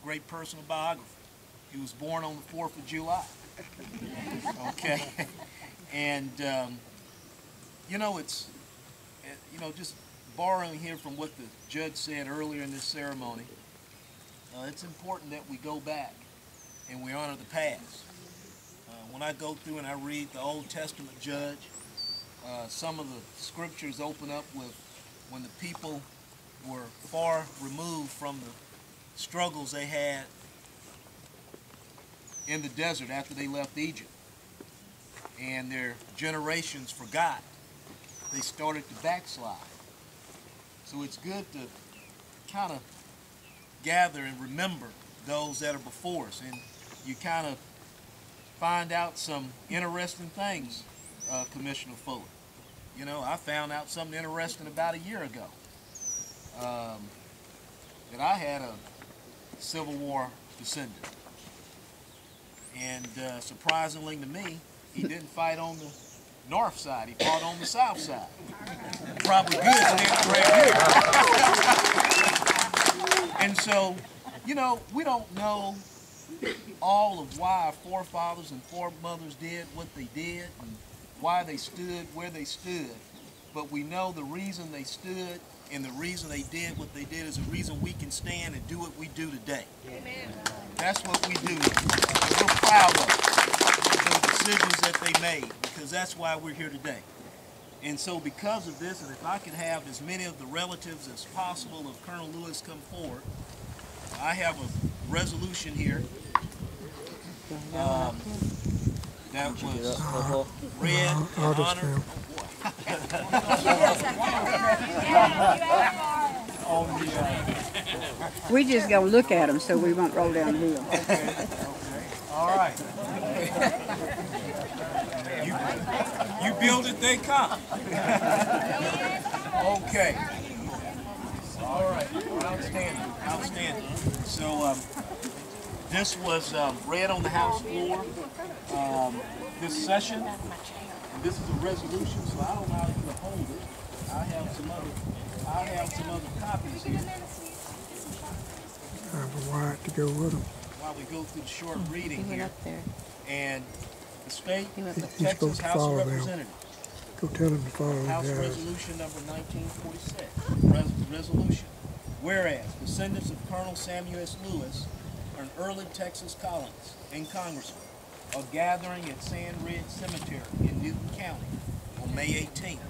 great personal biography. He was born on the 4th of July. Okay, and you know, it's just borrowing here from what the judge said earlier in this ceremony. It's important that we go back and we honor the past. When I go through and I read the Old Testament, Judge, some of the scriptures open up with when the people were far removed from the struggles they had in the desert after they left Egypt, and their generations forgot. They started to backslide. So it's good to kind of gather and remember those that are before us, and you kind of find out some interesting things, Commissioner Fuller. You know, I found out something interesting about a year ago, that I had a Civil War descendant. And surprisingly to me, he didn't fight on the north side, he fought on the south side. Probably good standing right here. And so, you know, we don't know all of why our forefathers and foremothers did what they did and why they stood where they stood, but we know the reason they stood and the reason they did what they did is the reason we can stand and do what we do today. Amen. That's what we do. We're proud of the decisions that they made, because that's why we're here today. And so because of this, and if I could have as many of the relatives as possible of Colonel Lewis come forward, I have a resolution here that was read in honor. We just gonna look at them so we won't roll down the hill. Okay. All right. You build it, they come. Okay. All right. Outstanding. Outstanding. So this was read on the House floor this session. And this is a resolution, so I don't know how to hold it. I have some other copies here. I have a wire to go with them. While we go through the short reading here, and the state of He's Texas supposed to House of follow them. Representatives, Go tell them to follow them, House guys. Resolution number 1946. Resolution. Whereas descendants of Colonel Samuel S. Lewis are an early Texas colonists and congressmen are gathering at Sand Ridge Cemetery in Newton County on May 18,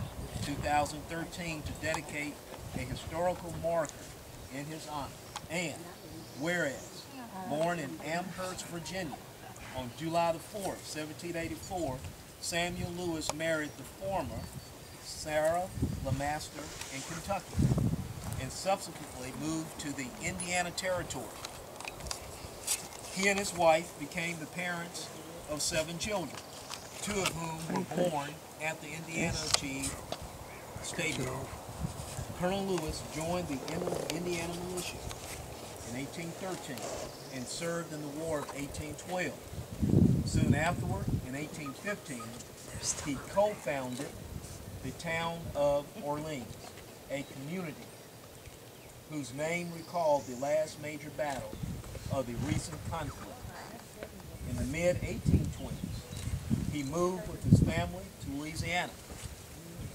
2013 to dedicate a historical marker in his honor. And whereas born in Amherst, Virginia on July the 4th, 1784, Samuel Lewis married the former Sarah LeMaster in Kentucky and subsequently moved to the Indiana Territory. He and his wife became the parents of 7 children, 2 of whom were born at the Indiana Achieved Stadium. Colonel Lewis joined the Indiana Militia in 1813 and served in the War of 1812. Soon afterward, in 1815, he co-founded the town of Orleans, a community whose name recalled the last major battle of the recent conflict. In the mid-1820s, he moved with his family to Louisiana,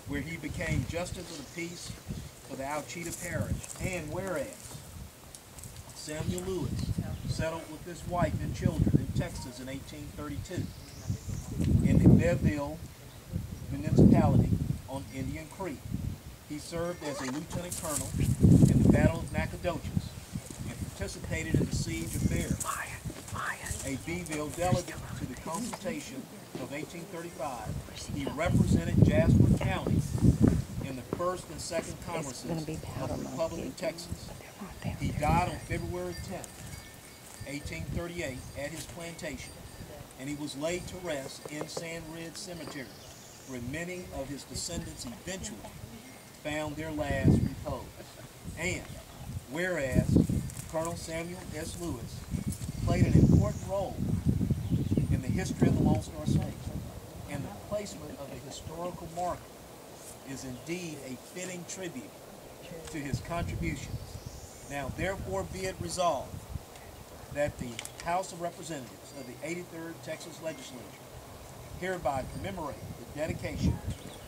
where he became Justice of the Peace for the Ouachita Parish. And whereas Samuel Lewis settled with his wife and children in Texas in 1832 in the Belleville municipality on Indian Creek, he served as a lieutenant colonel in the Battle of Nacogdoches and participated in the siege of Bear. A Beeville delegate to the consultation of 1835, he represented Jasper County in the 1st and 2nd Congresses of the Republic of Texas. He died on February 10, 1838 at his plantation, and he was laid to rest in Sand Ridge Cemetery, where many of his descendants eventually found their last repose. And whereas Colonel Samuel S. Lewis played an important role in the history of the Lone Star State, and the placement of a historical marker is indeed a fitting tribute to his contributions. Now therefore be it resolved that the House of Representatives of the 83rd Texas Legislature hereby commemorate the dedication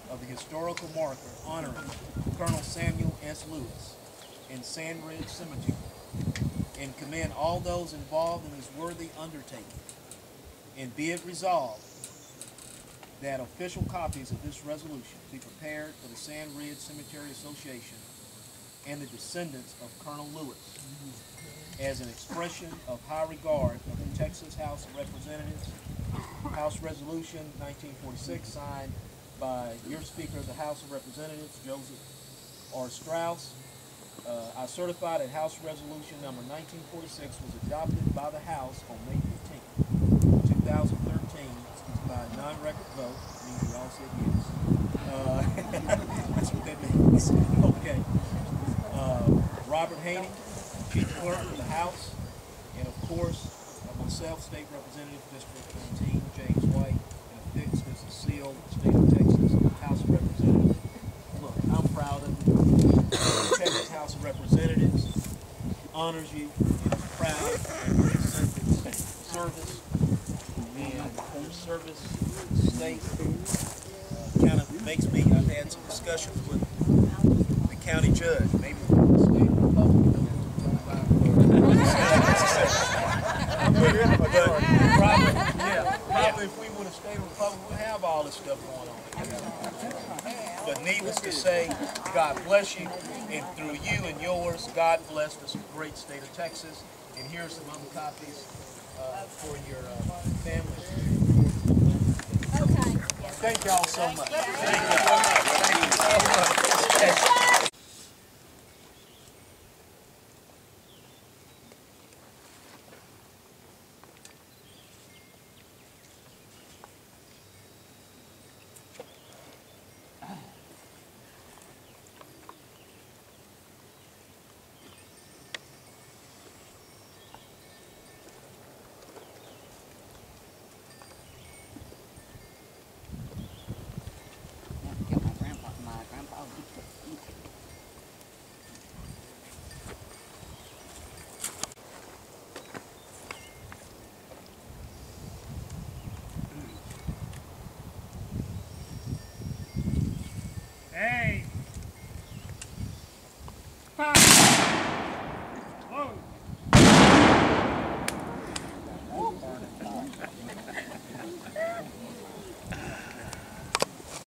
of the historical marker honoring Colonel Samuel S. Lewis in Sand Ridge Cemetery, and commend all those involved in this worthy undertaking. And be it resolved that official copies of this resolution be prepared for the Sand Ridge Cemetery Association and the descendants of Colonel Lewis as an expression of high regard of the Texas House of Representatives. House Resolution 1946, signed by your Speaker of the House of Representatives, Joseph R. Strauss. I certify that House Resolution number 1946 was adopted by the House on May 15, 2013 by a non-record vote. It means we all said yes. That's what that means. Okay. Robert Haney, Chief Clerk of the House, and of course, myself, State Representative, District 19, James White, and affixed as a seal of the State of Texas, House of Representatives. Look, I'm proud of it. The Texas House of Representatives honors you and is proud of your service and your service to the state. Kind of makes me, I've had some discussions with the county judge, maybe the state Republican. Probably if we would have stayed Republican, we'd have all this stuff going on. But needless to say, God bless you, and through you and yours, God bless this great state of Texas. And here's some other copies for your family. Okay. Thank y'all so much. Thank you. Thank you so much.